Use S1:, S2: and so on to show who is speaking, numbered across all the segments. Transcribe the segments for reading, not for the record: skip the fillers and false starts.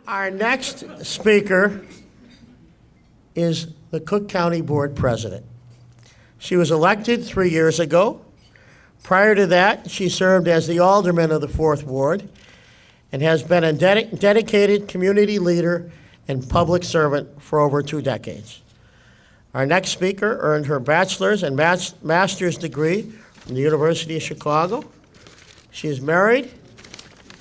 S1: Our next speaker is the Cook County Board President. She was elected 3 years ago. Prior to that, she served as the alderman of the 4th Ward and has been a dedicated community leader and public servant for over 2 decades. Our next speaker earned her bachelor's and master's degree from the University of Chicago. She is married,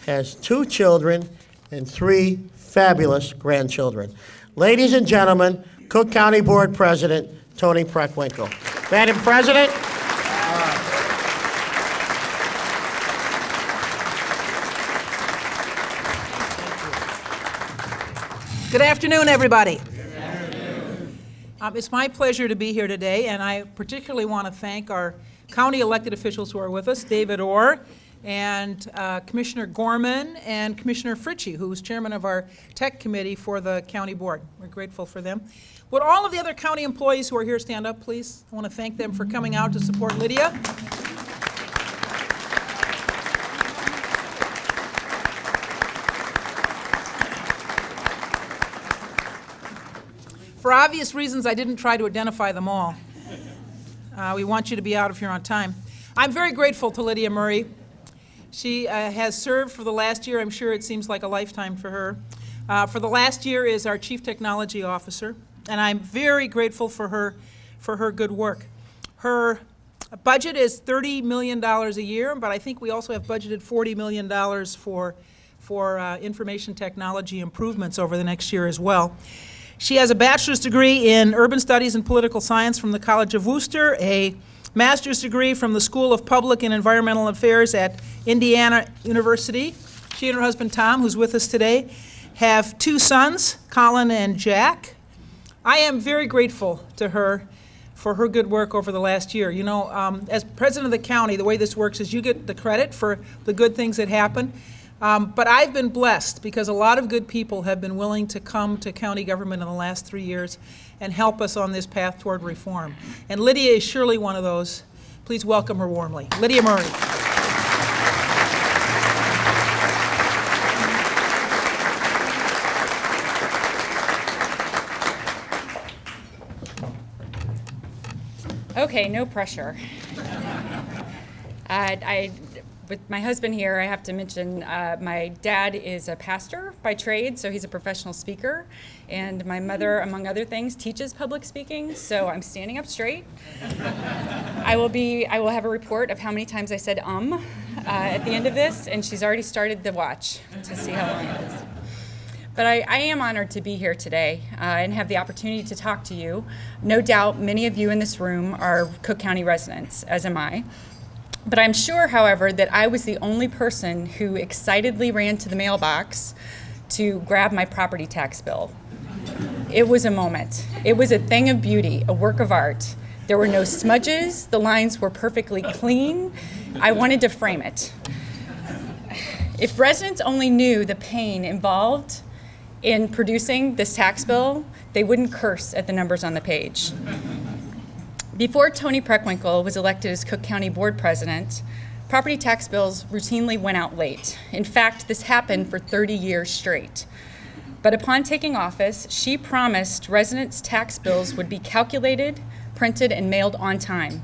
S1: has 2 children, and 3 fabulous grandchildren. Ladies and gentlemen, Cook County Board President Toni Preckwinkle. Madam President.
S2: Good afternoon, everybody. It's my pleasure to be here today, and I particularly want to thank our county elected officials who are with us, David Orr, and Commissioner Gorman and Commissioner Fritchie, who is chairman of our tech committee for the county board. We're grateful for them. Would all of the other county employees who are here stand up, please? I want to thank them for coming out to support Lydia. For obvious reasons, I didn't try to identify them all. We want you to be out of here on time. I'm very grateful to Lydia Murray. She has served for the last year. I'm sure it seems like a lifetime for her. For the last year is our Chief Technology Officer, and I'm very grateful for her good work. Her budget is $30 million a year, but I think we also have budgeted $40 million for information technology improvements over the next year as well. She has a bachelor's degree in urban studies and political science from the College of Worcester, a master's degree from the School of Public and Environmental Affairs at Indiana University. She and her husband Tom, who's with us today, have 2 sons, Colin and Jack. I am very grateful to her for her good work over the last year. You know, as president of the county, the way this works is you get the credit for the good things that happen. But I've been blessed because a lot of good people have been willing to come to county government in the last 3 years and help us on this path toward reform. And Lydia is surely one of those. Please welcome her warmly. Lydia Murray.
S3: Okay, no pressure. With my husband here, I have to mention my dad is a pastor by trade, so he's a professional speaker, and my mother, among other things, teaches public speaking, so I'm standing up straight. I will have a report of how many times I said at the end of this, and she's already started the watch to see how long it is. But I am honored to be here today and have the opportunity to talk to you. No doubt many of you in this room are Cook County residents, as am I. But I'm sure, however, that I was the only person who excitedly ran to the mailbox to grab my property tax bill. It was a moment. It was a thing of beauty, a work of art. There were no smudges. The lines were perfectly clean. I wanted to frame it. If residents only knew the pain involved in producing this tax bill, they wouldn't curse at the numbers on the page. Before Toni Preckwinkle was elected as Cook County Board President, property tax bills routinely went out late. In fact, this happened for 30 years straight. But upon taking office, she promised residents' tax bills would be calculated, printed, and mailed on time.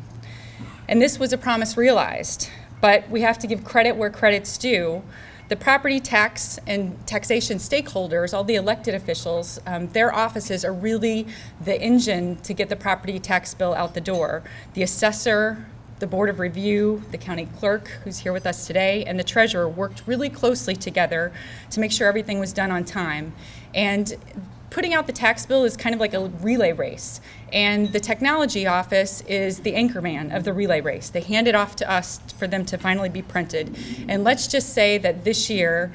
S3: And this was a promise realized, but we have to give credit where credit's due. The property tax and taxation stakeholders, all the elected officials, their offices are really the engine to get the property tax bill out the door. The assessor, the board of review, the county clerk, who's here with us today, and the treasurer worked really closely together to make sure everything was done on time. And putting out the tax bill is kind of like a relay race. And the technology office is the anchorman of the relay race. They hand it off to us for them to finally be printed. And let's just say that this year,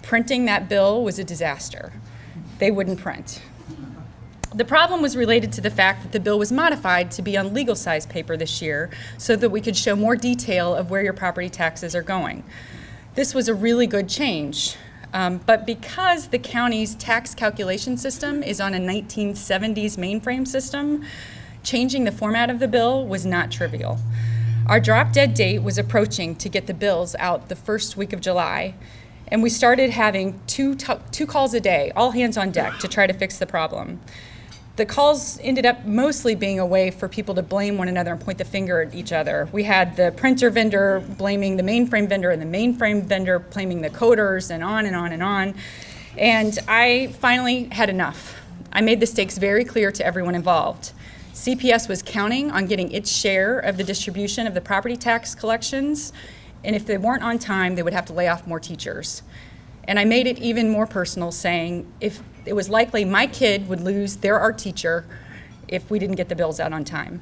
S3: printing that bill was a disaster. They wouldn't print. The problem was related to the fact that the bill was modified to be on legal size paper this year so that we could show more detail of where your property taxes are going. This was a really good change. But because the county's tax calculation system is on a 1970s mainframe system, changing the format of the bill was not trivial. Our drop dead date was approaching to get the bills out the first week of July, And we started having two calls a day, all hands on deck, to try to fix the problem. The calls ended up mostly being a way for people to blame one another and point the finger at each other. We had the printer vendor blaming the mainframe vendor and the mainframe vendor blaming the coders, and on and on and on. And I finally had enough. I made the stakes very clear to everyone involved. CPS was counting on getting its share of the distribution of the property tax collections, and if they weren't on time, they would have to lay off more teachers. And I made it even more personal, saying if it was likely my kid would lose their art teacher if we didn't get the bills out on time.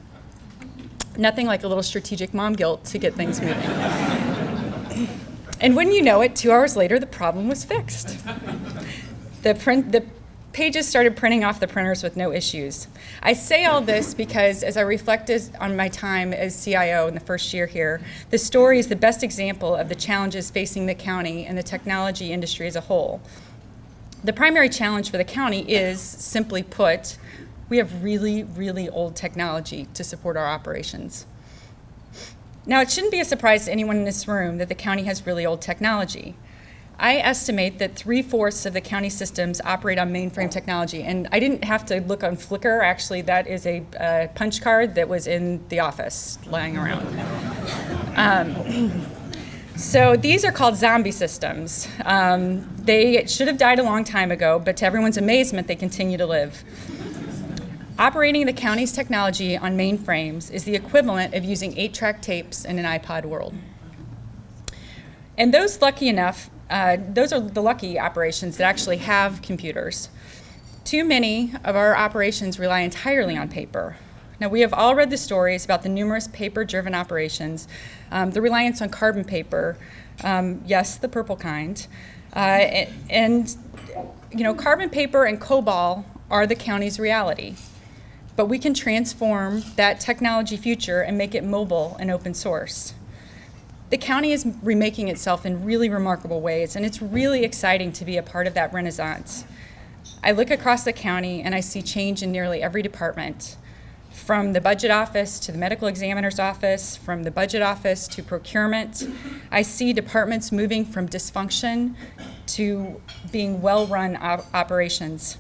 S3: Nothing like a little strategic mom guilt to get things moving. And wouldn't you know it, 2 hours later, the problem was fixed. The pages started printing off the printers with no issues. I say all this because as I reflected on my time as CIO in the first year here, the story is the best example of the challenges facing the county and the technology industry as a whole. The primary challenge for the county is, simply put, we have really, really old technology to support our operations. Now, it shouldn't be a surprise to anyone in this room that the county has really old technology. I estimate that 3/4 of the county systems operate on mainframe technology, and I didn't have to look on Flickr. Actually, that is a punch card that was in the office lying around. So these are called zombie systems. They should have died a long time ago, but to everyone's amazement, they continue to live. Operating the county's technology on mainframes is the equivalent of using 8-track tapes in an iPod world. And those lucky enough, those are the lucky operations that actually have computers. Too many of our operations rely entirely on paper. Now, we have all read the stories about the numerous paper-driven operations, the reliance on carbon paper, yes, the purple kind, and carbon paper and COBOL are the county's reality. But we can transform that technology future and make it mobile and open source. The county is remaking itself in really remarkable ways, and it's really exciting to be a part of that renaissance. I look across the county and I see change in nearly every department, from the budget office to the medical examiner's office, from the budget office to procurement. I see departments moving from dysfunction to being well-run operations.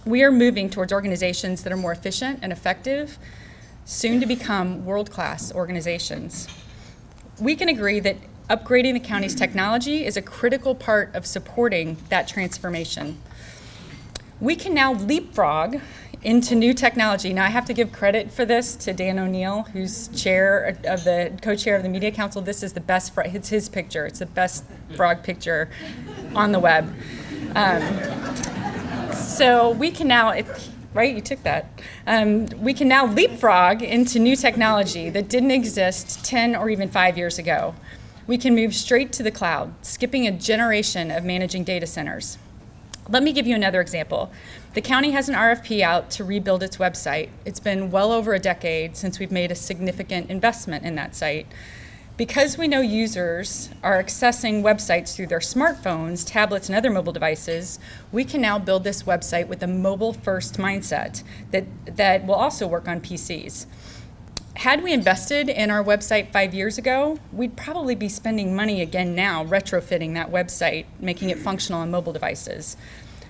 S3: We are moving towards organizations that are more efficient and effective, soon to become world-class organizations. We can agree that upgrading the county's technology is a critical part of supporting that transformation. We can now leapfrog into new technology. Now, I have to give credit for this to Dan O'Neill, who's co-chair of the Media Council. This is the best, it's his picture. It's the best frog picture on the web. So we can now, right, you took that. We can now leapfrog into new technology that didn't exist 10 or even 5 years ago. We can move straight to the cloud, skipping a generation of managing data centers. Let me give you another example. The county has an RFP out to rebuild its website. It's been well over a decade since we've made a significant investment in that site. Because we know users are accessing websites through their smartphones, tablets, and other mobile devices, we can now build this website with a mobile-first mindset that will also work on PCs. Had we invested in our website 5 years ago, we'd probably be spending money again now retrofitting that website, making it functional on mobile devices.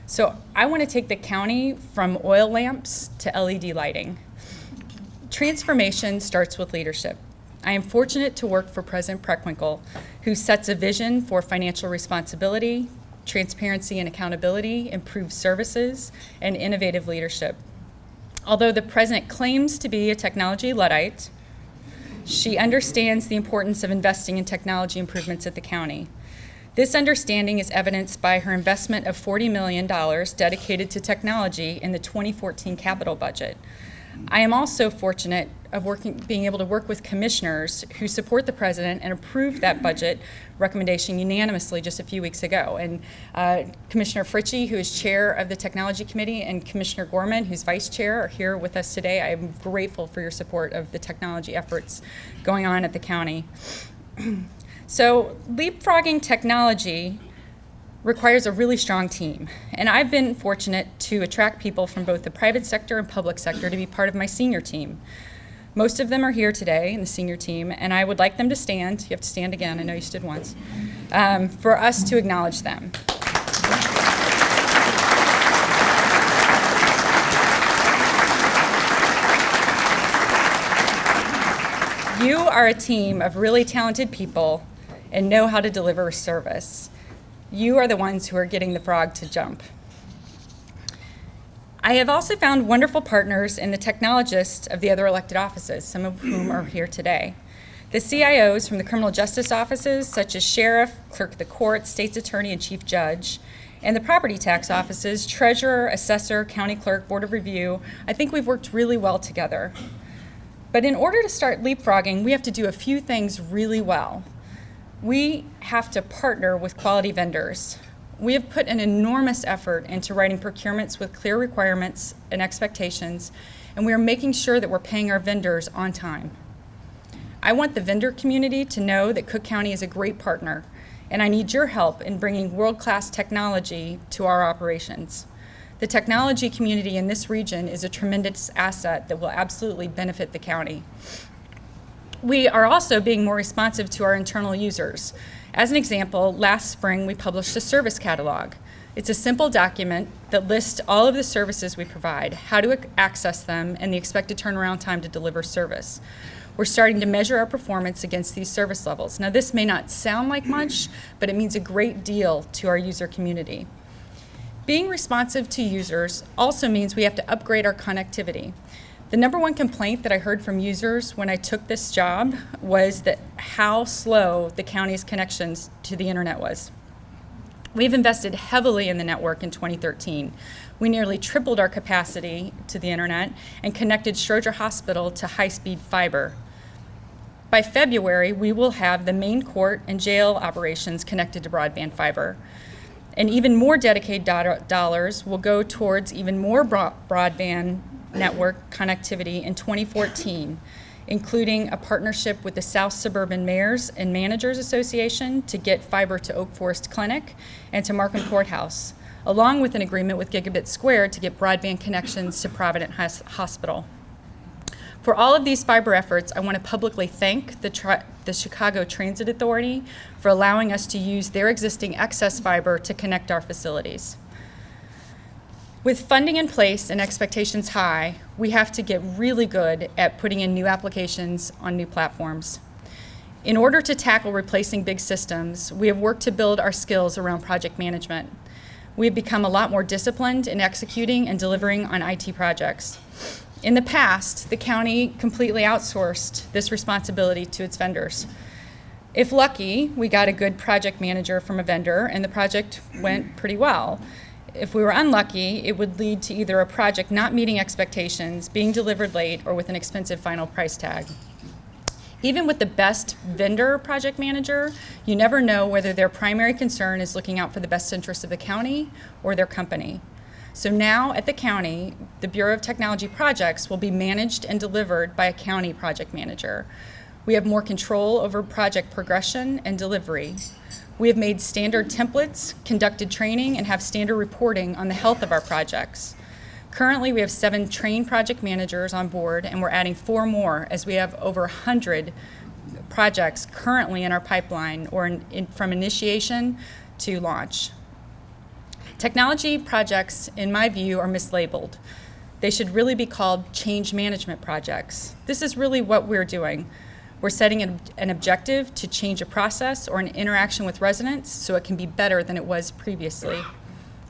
S3: So I want to take the county from oil lamps to LED lighting. Transformation starts with leadership. I am fortunate to work for President Preckwinkle, who sets a vision for financial responsibility, transparency and accountability, improved services, and innovative leadership. Although the president claims to be a technology Luddite, she understands the importance of investing in technology improvements at the county. This understanding is evidenced by her investment of $40 million dedicated to technology in the 2014 capital budget. I am also fortunate of being able to work with commissioners who support the president and approved that budget recommendation unanimously just a few weeks ago. And Commissioner Fritchie, who is chair of the Technology Committee, and Commissioner Gorman, who's vice chair, are here with us today. I am grateful for your support of the technology efforts going on at the county. So leapfrogging technology requires a really strong team. And I've been fortunate to attract people from both the private sector and public sector to be part of my senior team. Most of them are here today in the senior team, and I would like them to stand. You have to stand again. I know you stood once. for us to acknowledge them. You are a team of really talented people and know how to deliver service. You are the ones who are getting the frog to jump. I have also found wonderful partners in the technologists of the other elected offices, some of whom are here today. The CIOs from the criminal justice offices, such as sheriff, clerk of the court, state's attorney, and chief judge, and the property tax offices, treasurer, assessor, county clerk, board of review. I think we've worked really well together. But in order to start leapfrogging, we have to do a few things really well. We have to partner with quality vendors. We have put an enormous effort into writing procurements with clear requirements and expectations, and we are making sure that we're paying our vendors on time. I want the vendor community to know that Cook County is a great partner, and I need your help in bringing world-class technology to our operations. The technology community in this region is a tremendous asset that will absolutely benefit the county. We are also being more responsive to our internal users. As an example, last spring we published a service catalog. It's a simple document that lists all of the services we provide, how to access them, and the expected turnaround time to deliver service. We're starting to measure our performance against these service levels. Now, this may not sound like much, but it means a great deal to our user community. Being responsive to users also means we have to upgrade our connectivity. The number one complaint that I heard from users when I took this job was that how slow the county's connections to the internet was. We've invested heavily in the network in 2013. We nearly tripled our capacity to the internet and connected Schroeder Hospital to high-speed fiber. By February, we will have the main court and jail operations connected to broadband fiber. And even more dedicated dollars will go towards even more broadband network connectivity in 2014, including a partnership with the South Suburban Mayors and Managers Association to get fiber to Oak Forest Clinic and to Markham Courthouse, along with an agreement with Gigabit Square to get broadband connections to Providence Hospital. For all of these fiber efforts, I want to publicly thank the Chicago Transit Authority for allowing us to use their existing excess fiber to connect our facilities. With funding in place and expectations high, we have to get really good at putting in new applications on new platforms. In order to tackle replacing big systems, we have worked to build our skills around project management. We have become a lot more disciplined in executing and delivering on IT projects. In the past, the county completely outsourced this responsibility to its vendors. If lucky, we got a good project manager from a vendor and the project went pretty well. If we were unlucky, it would lead to either a project not meeting expectations, being delivered late, or with an expensive final price tag. Even with the best vendor project manager, you never know whether their primary concern is looking out for the best interests of the county or their company. So now at the county, the Bureau of Technology Projects will be managed and delivered by a county project manager. We have more control over project progression and delivery. We have made standard templates, conducted training, and have standard reporting on the health of our projects. Currently, we have 7 trained project managers on board, and we're adding 4 more as we have over 100 projects currently in our pipeline or from initiation to launch. Technology projects, in my view, are mislabeled. They should really be called change management projects. This is really what we're doing. We're setting an objective to change a process or an interaction with residents so it can be better than it was previously.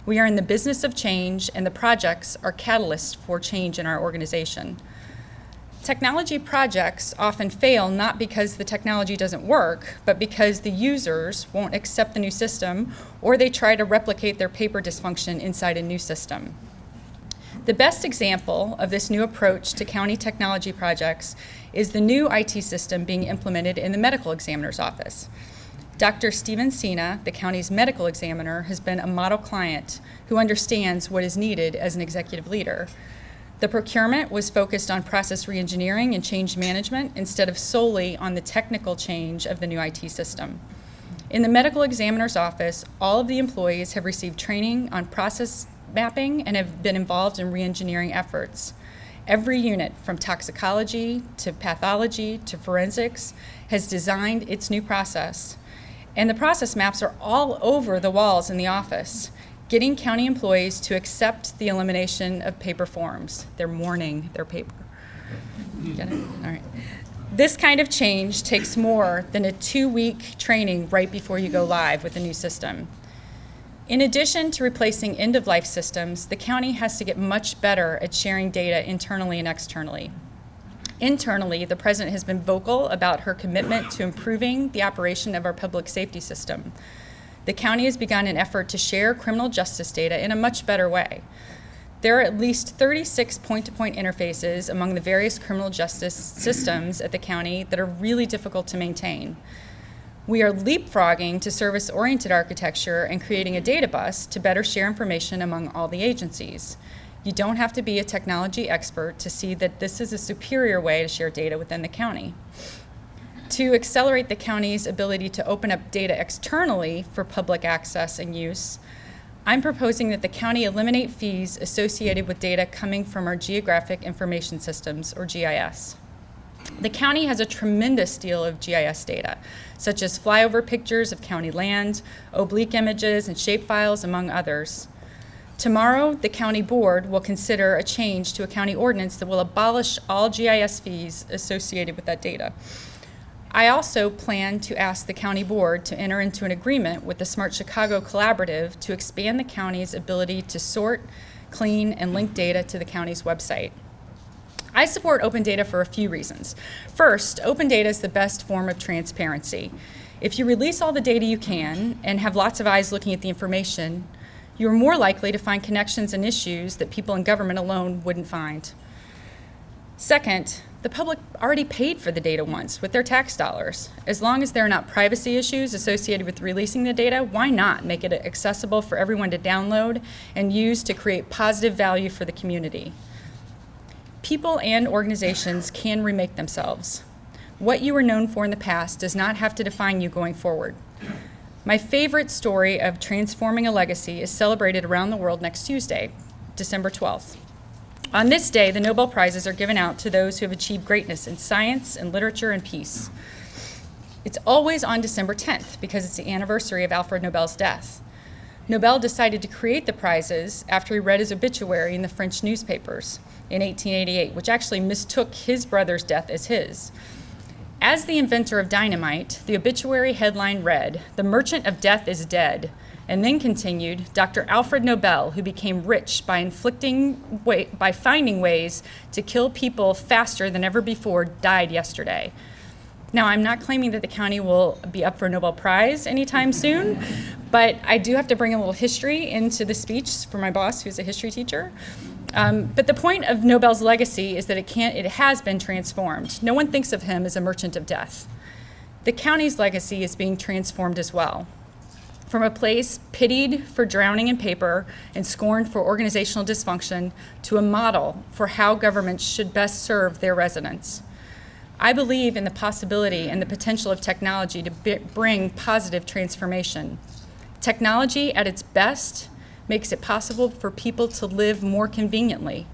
S3: We are in the business of change, and the projects are catalysts for change in our organization. Technology projects often fail not because the technology doesn't work, but because the users won't accept the new system or they try to replicate their paper dysfunction inside a new system. The best example of this new approach to county technology projects is the new IT system being implemented in the medical examiner's office. Dr. Steven Sina, the county's medical examiner, has been a model client who understands what is needed as an executive leader. The procurement was focused on process reengineering and change management instead of solely on the technical change of the new IT system. In the medical examiner's office, all of the employees have received training on process mapping and have been involved in reengineering efforts. Every unit, from toxicology to pathology to forensics, has designed its new process. And the process maps are all over the walls in the office, getting county employees to accept the elimination of paper forms. They're mourning their paper. Get it? All right. This kind of change takes more than a 2-week training right before you go live with the new system. In addition to replacing end-of-life systems, the county has to get much better at sharing data internally and externally. Internally, the president has been vocal about her commitment to improving the operation of our public safety system. The county has begun an effort to share criminal justice data in a much better way. There are at least 36 point-to-point interfaces among the various criminal justice systems at the county that are really difficult to maintain. We are leapfrogging to service-oriented architecture and creating a data bus to better share information among all the agencies. You don't have to be a technology expert to see that this is a superior way to share data within the county. To accelerate the county's ability to open up data externally for public access and use, I'm proposing that the county eliminate fees associated with data coming from our Geographic Information Systems, or GIS. The county has a tremendous deal of GIS data, such as flyover pictures of county land, oblique images, and shapefiles, among others. Tomorrow, the county board will consider a change to a county ordinance that will abolish all GIS fees associated with that data. I also plan to ask the county board to enter into an agreement with the Smart Chicago Collaborative to expand the county's ability to sort, clean, and link data to the county's website. I support open data for a few reasons. First, open data is the best form of transparency. If you release all the data you can and have lots of eyes looking at the information, you're more likely to find connections and issues that people in government alone wouldn't find. Second, the public already paid for the data once with their tax dollars. As long as there are not privacy issues associated with releasing the data, why not make it accessible for everyone to download and use to create positive value for the community? People and organizations can remake themselves. What you were known for in the past does not have to define you going forward. My favorite story of transforming a legacy is celebrated around the world next Tuesday, December 12th. On this day, the Nobel Prizes are given out to those who have achieved greatness in science and literature and peace. It's always on December 10th because it's the anniversary of Alfred Nobel's death. Nobel decided to create the prizes after he read his obituary in the French newspapers in 1888, which actually mistook his brother's death as his. As the inventor of dynamite, the obituary headline read, "The Merchant of Death is dead," and then continued, "Dr. Alfred Nobel, who became rich by finding ways to kill people faster than ever before, died yesterday." Now, I'm not claiming that the county will be up for a Nobel Prize anytime soon, but I do have to bring a little history into the speech for my boss, who's a history teacher. But the point of Nobel's legacy is that it has been transformed. No one thinks of him as a merchant of death. The county's legacy is being transformed as well. From a place pitied for drowning in paper and scorned for organizational dysfunction to a model for how governments should best serve their residents. I believe in the possibility and the potential of technology to bring positive transformation. Technology at its best makes it possible for people to live more conveniently.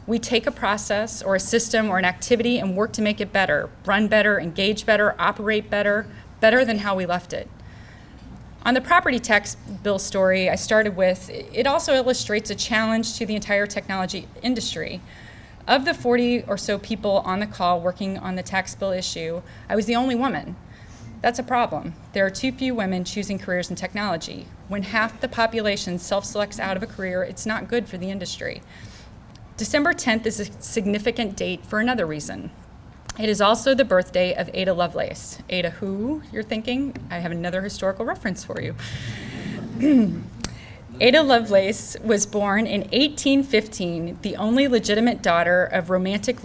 S3: We take a process or a system or an activity and work to make it better, run better, engage better, operate better than how we left it. On the property tax bill story I started with, it also illustrates a challenge to the entire technology industry. Of the 40 or so people on the call working on the tax bill issue, I was the only woman. That's a problem. There are too few women choosing careers in technology. When half the population self-selects out of a career, it's not good for the industry. December 10th is a significant date for another reason. It is also the birthday of Ada Lovelace. Ada who, you're thinking? I have another historical reference for you. Ada Lovelace was born in 1815, the only legitimate daughter of romantic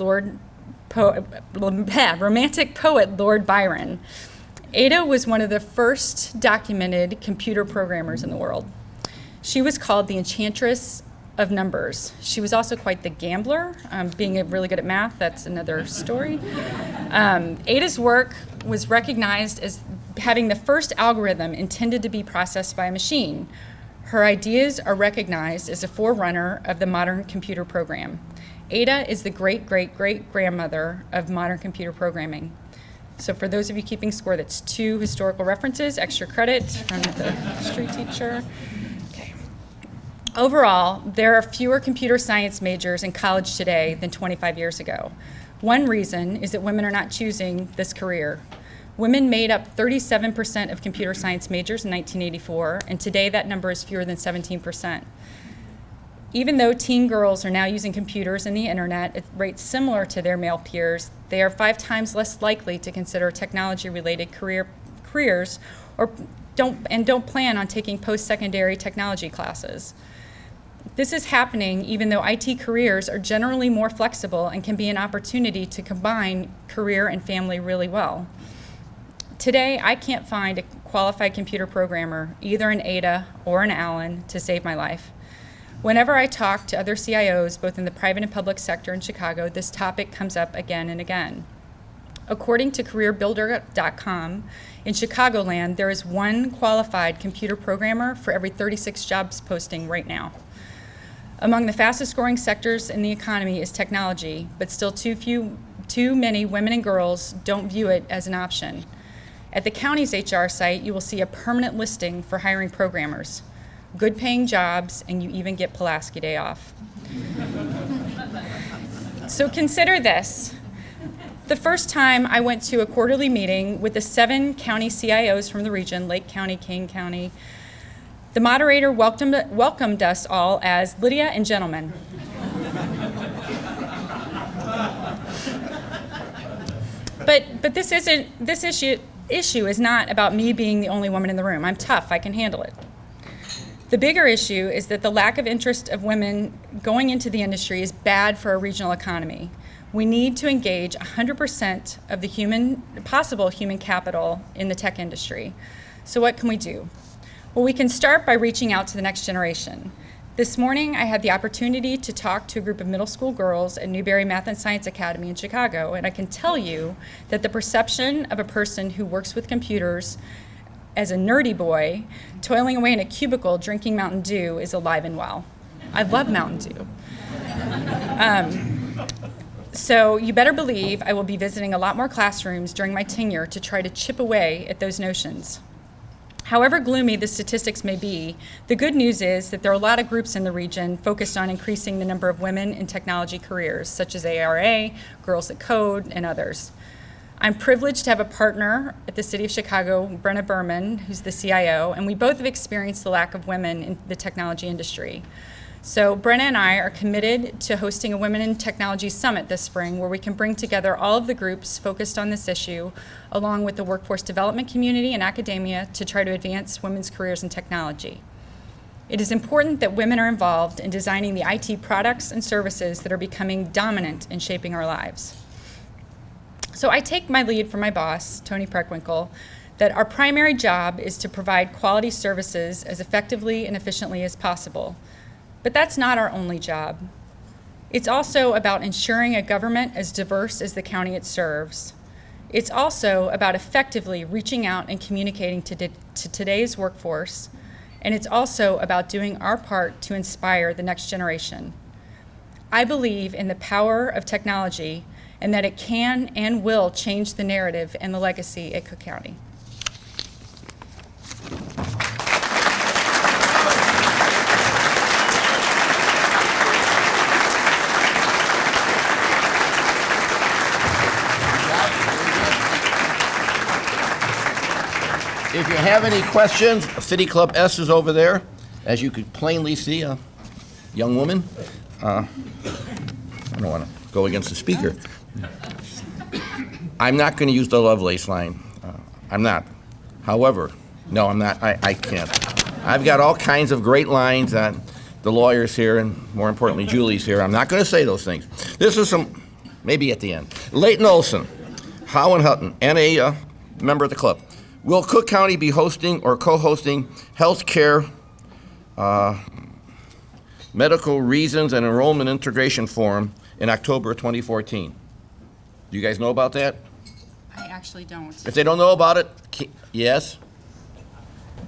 S3: poet Lord Byron. Ada was one of the first documented computer programmers in the world. She was called the Enchantress of Numbers. She was also quite the gambler, being really good at math. That's another story. Ada's work was recognized as having the first algorithm intended to be processed by a machine. Her ideas are recognized as a forerunner of the modern computer program. Ada is the great-great-great-grandmother of modern computer programming. So for those of you keeping score, that's 2 historical references, extra credit from the history teacher. Okay. Overall, there are fewer computer science majors in college today than 25 years ago. One reason is that women are not choosing this career. Women made up 37% of computer science majors in 1984, and today that number is fewer than 17%. Even though teen girls are now using computers and the internet at rates similar to their male peers, they are 5 times less likely to consider technology-related careers or don't plan on taking post-secondary technology classes. This is happening even though IT careers are generally more flexible and can be an opportunity to combine career and family really well. Today, I can't find a qualified computer programmer, either an Ada or an Allen, to save my life. Whenever I talk to other CIOs, both in the private and public sector in Chicago, this topic comes up again and again. According to CareerBuilder.com, in Chicagoland, there is 1 qualified computer programmer for every 36 jobs posting right now. Among the fastest growing sectors in the economy is technology, but still too many women and girls don't view it as an option. At the county's HR site, you will see a permanent listing for hiring programmers. Good paying jobs, and you even get Pulaski Day off. So consider this. The first time I went to a quarterly meeting with the 7 county CIOs from the region, Lake County, King County, the moderator welcomed us all as Lydia and gentlemen. But this issue is not about me being the only woman in the room. I'm tough, I can handle it. The bigger issue is that the lack of interest of women going into the industry is bad for our regional economy. We need to engage 100% of the possible human capital in the tech industry. So what can we do? Well, we can start by reaching out to the next generation. This morning, I had the opportunity to talk to a group of middle school girls at Newberry Math and Science Academy in Chicago, and I can tell you that the perception of a person who works with computers as a nerdy boy, toiling away in a cubicle drinking Mountain Dew is alive and well. I love Mountain Dew. So you better believe I will be visiting a lot more classrooms during my tenure to try to chip away at those notions. However gloomy the statistics may be, the good news is that there are a lot of groups in the region focused on increasing the number of women in technology careers, such as ARA, Girls That Code, and others. I'm privileged to have a partner at the City of Chicago, Brenna Berman, who's the CIO, and we both have experienced the lack of women in the technology industry. So Brenna and I are committed to hosting a Women in Technology Summit this spring, where we can bring together all of the groups focused on this issue, along with the workforce development community and academia, to try to advance women's careers in technology. It is important that women are involved in designing the IT products and services that are becoming dominant in shaping our lives. So I take my lead from my boss, Tony Preckwinkle, that our primary job is to provide quality services as effectively and efficiently as possible. But that's not our only job. It's also about ensuring a government as diverse as the county it serves. It's also about effectively reaching out and communicating to today's workforce. And it's also about doing our part to inspire the next generation. I believe in the power of technology and that it can and will change the narrative and the legacy at Cook County.
S4: If you have any questions, City Club S is over there. As you could plainly see, a young woman. I don't want to go against the speaker. I'm not going to use the Lovelace line. I'm not. However, no, I'm not. I can't. I've got all kinds of great lines that the lawyers here, and more importantly, Julie's here. I'm not going to say those things. This is some, maybe at the end. Leighton Olson, Howe and Hutton, and a member of the club. Will Cook County be hosting or co-hosting health care medical reasons and enrollment integration forum in October 2014? Do you guys know about that?
S3: I actually don't.
S4: If they don't know about it, yes?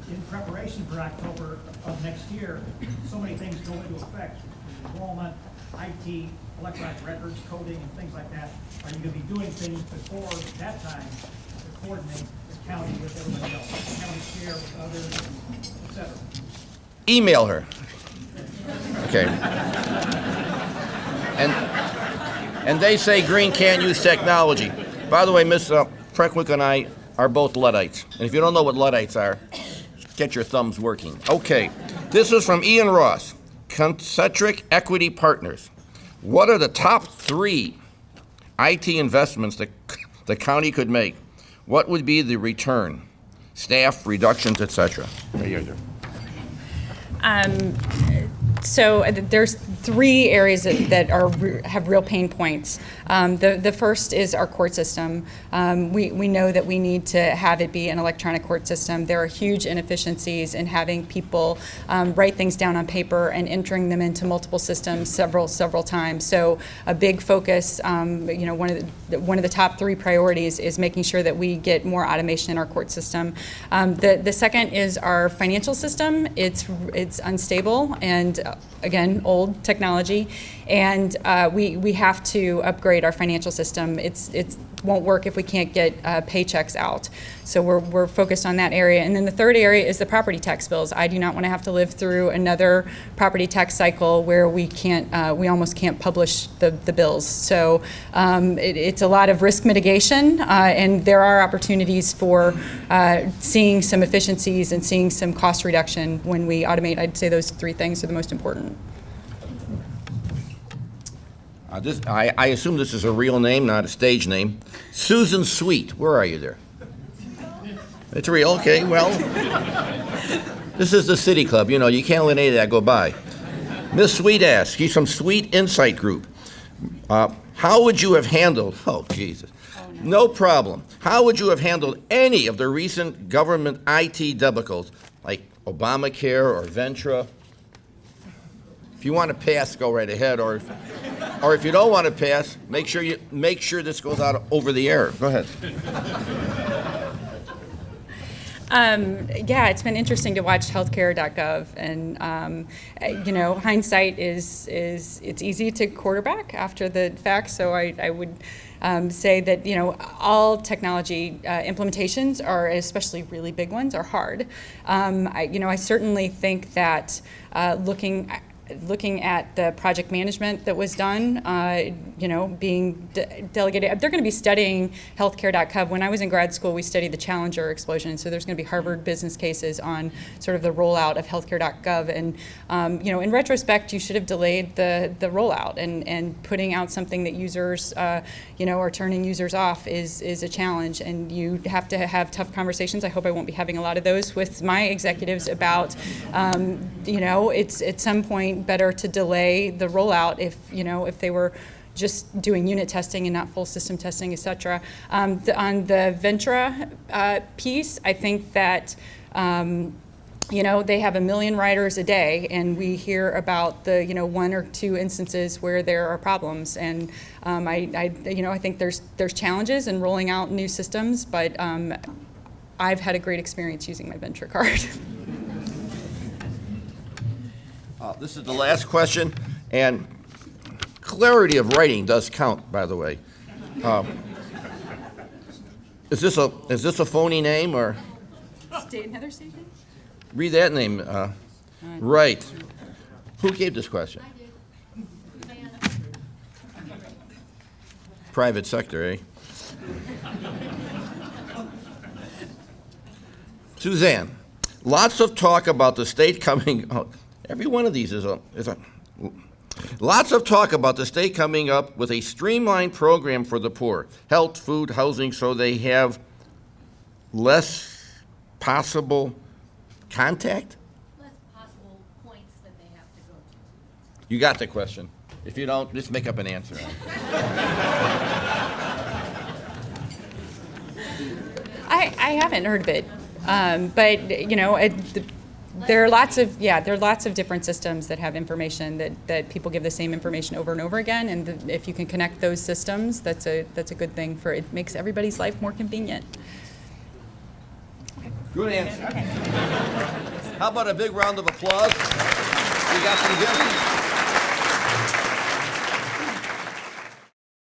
S5: In preparation for October of next year, so many things go into effect, enrollment, IT, electronic records, coding, and things like that. Are you going to be doing things before that time to coordinate the county with everybody else, the county share with others, et cetera?
S4: Email her. Okay. And they say green can't use technology. By the way, Miss Preckwick and I are both Luddites. And if you don't know what Luddites are, get your thumbs working. Okay. This is from Ian Ross, Concentric Equity Partners. What are the top 3 IT investments that the county could make? What would be the return? Staff reductions, etc.
S3: So there's 3 areas that have real pain points. The first is our court system. We know that we need to have it be an electronic court system. There are huge inefficiencies in having people write things down on paper and entering them into multiple systems several times. So a big focus, one of the top 3 priorities is making sure that we get more automation in our court system. The second is our financial system. It's unstable and again, old technology, and we have to upgrade our financial system. It won't work if we can't get paychecks out. So we're focused on that area. And then the third area is the property tax bills. I do not want to have to live through another property tax cycle where we almost can't publish the bills. So it's a lot of risk mitigation, and there are opportunities for seeing some efficiencies and seeing some cost reduction when we automate. I'd say those 3 things are the most important.
S4: I assume this is a real name, not a stage name. Susan Sweet, where are you there? It's real, okay, well. This is the City Club, you can't let any of that go by. Miss Sweet asks, he's from Sweet Insight Group. How would you have handled, oh Jesus, no problem. How would you have handled any of the recent government IT debacles, like Obamacare or Ventra? If you want to pass, go right ahead, or if you don't want to pass, make sure this goes out over the air. Go ahead.
S3: Yeah, it's been interesting to watch healthcare.gov, and hindsight is it's easy to quarterback after the fact. So I would say that all technology implementations are, especially really big ones, are hard. I certainly think that looking at the project management that was done, being delegated. They're going to be studying healthcare.gov. When I was in grad school, we studied the Challenger explosion. So there's going to be Harvard business cases on sort of the rollout of healthcare.gov. And, in retrospect, you should have delayed the rollout, and putting out something that users, or turning users off is a challenge. And you have to have tough conversations. I hope I won't be having a lot of those with my executives about, it's at some point better to delay the rollout if they were just doing unit testing and not full system testing, et cetera. On the Ventra piece, I think that they have 1 million riders a day, and we hear about the 1 or 2 instances where there are problems. And I think there's challenges in rolling out new systems, but I've had a great experience using my Ventra card.
S4: This is the last question, and clarity of writing does count, by the way. Is this a phony name, or?
S3: Another statement?
S4: Read that name. Right. Who gave this question?
S6: I did.
S4: Private sector, eh? Suzanne, lots of talk about the state coming. Every one of these is a. Lots of talk about the state coming up with a streamlined program for the poor, health, food, housing, so they have less possible contact?
S6: Less possible points that they have to go to.
S4: You got the question. If you don't, just make up an answer.
S3: I haven't heard of it, but there are lots of different systems that have information that people give the same information over and over again, and if you can connect those systems, that's a good thing. It makes everybody's life more convenient.
S4: Good answer.
S3: Okay.
S4: How about a big round of applause? We got some gifts.